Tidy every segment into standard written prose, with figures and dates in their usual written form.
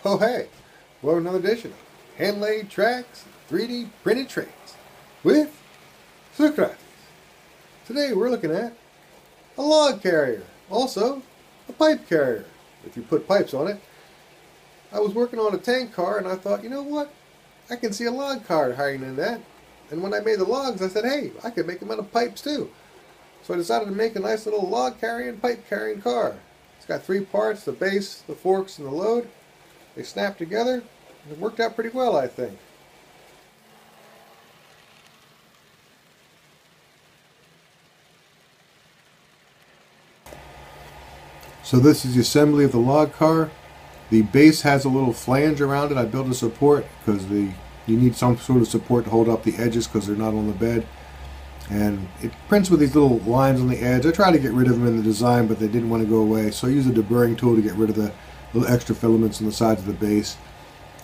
Oh hey, welcome to another edition of hand-laid tracks, 3D printed trains with Socrates. Today we're looking at a log carrier, also a pipe carrier, if you put pipes on it. I was working on a tank car and I thought, you know what, I can see a log car hiding in that. And when I made the logs, I said, hey, I could make them out of pipes too. So I decided to make a nice little log carrying, pipe carrying car. It's got three parts: the base, the forks, and the load. They snap together, and it worked out pretty well, I think. So this is the assembly of the log car. The base has a little flange around it. I built a support because you need some sort of support to hold up the edges because they're not on the bed. And it prints with these little lines on the edge. I tried to get rid of them in the design, but they didn't want to go away. So I used a deburring tool to get rid of the little extra filaments on the sides of the base.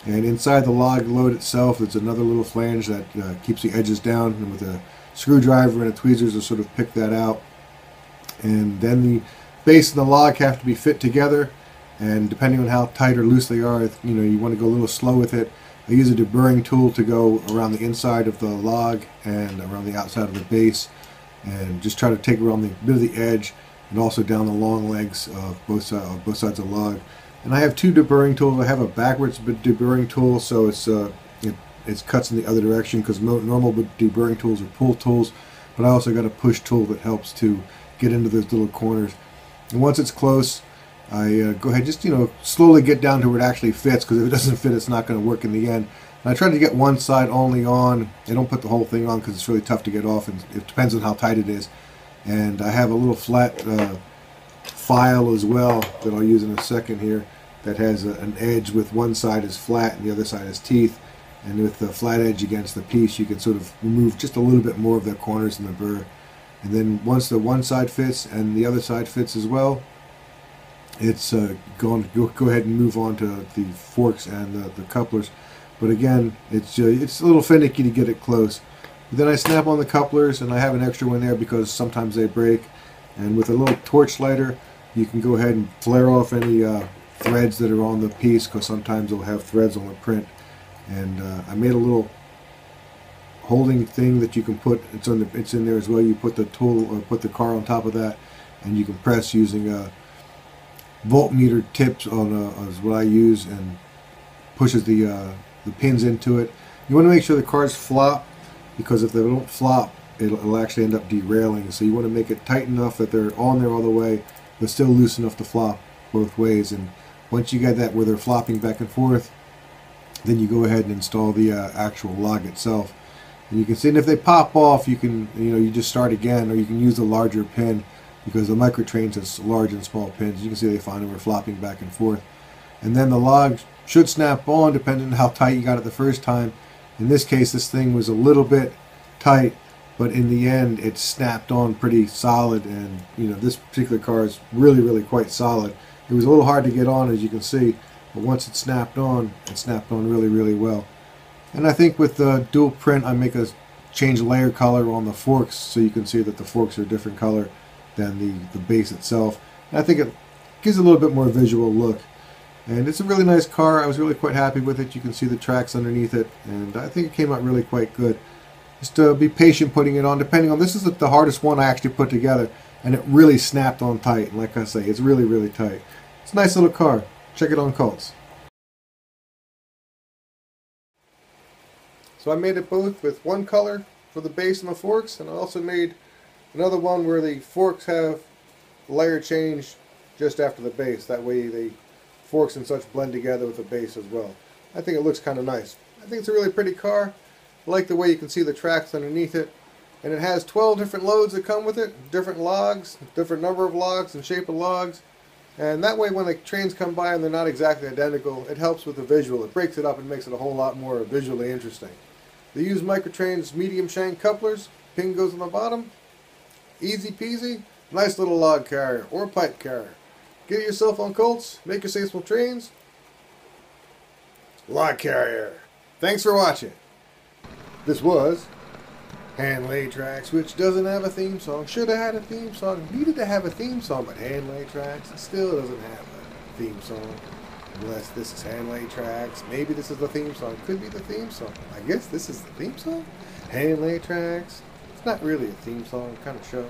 And inside the log load itself, there's another little flange that keeps the edges down, and with a screwdriver and a tweezers to sort of pick that out. And then the base and the log have to be fit together, and depending on how tight or loose they are, you want to go a little slow with it. I use a deburring tool to go around the inside of the log and around the outside of the base, and just try to take around the bit of the edge and also down the long legs of both sides of the log. And I have two deburring tools. I have a backwards deburring tool, so it cuts in the other direction, because normal deburring tools are pull tools, but I also got a push tool that helps to get into those little corners. And once it's close, I go ahead, just slowly get down to where it actually fits, because if it doesn't fit, it's not going to work in the end. And I try to get one side only on. I don't put the whole thing on because it's really tough to get off, and it depends on how tight it is. And I have a little flat file as well that I'll use in a second here, that has an edge with one side is flat and the other side is teeth. And with the flat edge against the piece, you can sort of remove just a little bit more of the corners and the burr. And then once the one side fits and the other side fits as well, it's going to go ahead and move on to the forks and the couplers. But again, it's a little finicky to get it close. But then I snap on the couplers, and I have an extra one there because sometimes they break. And with a little torch lighter, you can go ahead and flare off any threads that are on the piece, because sometimes they'll have threads on the print. And I made a little holding thing that you can put. It's in there as well. You put the tool or put the car on top of that, and you can press using voltmeter tips on is what I use, and pushes the pins into it. You want to make sure the cars flop, because if they don't flop, it'll actually end up derailing. So you want to make it tight enough that they're on there all the way, but still loose enough to flop both ways. And once you get that where they're flopping back and forth, then you go ahead and install the actual log itself. And you can see, and if they pop off, you can you just start again, or you can use a larger pin, because the microtrains has large and small pins. You can see they find them are flopping back and forth. And then the log should snap on, depending on how tight you got it the first time. In this case, this thing was a little bit tight, but in the end it snapped on pretty solid. And this particular car is really quite solid. It was a little hard to get on, as you can see, but once it snapped on really well. And I think with the dual print, I make a change layer color on the forks, so you can see that the forks are a different color than the base itself. And I think it gives a little bit more visual look. And it's a really nice car. I was really quite happy with it. You can see the tracks underneath it, and I think it came out really quite good. Just be patient putting it on. Depending on, this is the hardest one I actually put together, and it really snapped on tight. And like I say, it's really tight. It's a nice little car. Check it on Cults. So I made it both with one color for the base and the forks, and I also made another one where the forks have layer change just after the base. That way the forks and such blend together with the base as well. I think it looks kind of nice. I think it's a really pretty car. I like the way you can see the tracks underneath it. And it has 12 different loads that come with it, different logs, different number of logs and shape of logs. And that way when the trains come by and they're not exactly identical, it helps with the visual. It breaks it up and makes it a whole lot more visually interesting. They use microtrains medium shank couplers. Pin goes on the bottom. Easy peasy. Nice little log carrier or pipe carrier. Get it yourself on Colts. Make your successful trains. Log carrier. Thanks for watching. This was Hand-Laid Tracks, which doesn't have a theme song. Should have had a theme song. Needed to have a theme song, but Hand-Laid Tracks, it still doesn't have a theme song. Unless this is hand laid tracks. Maybe this is the theme song. Could be the theme song. I guess this is the theme song. Hand laid tracks. It's not really a theme song kind of show.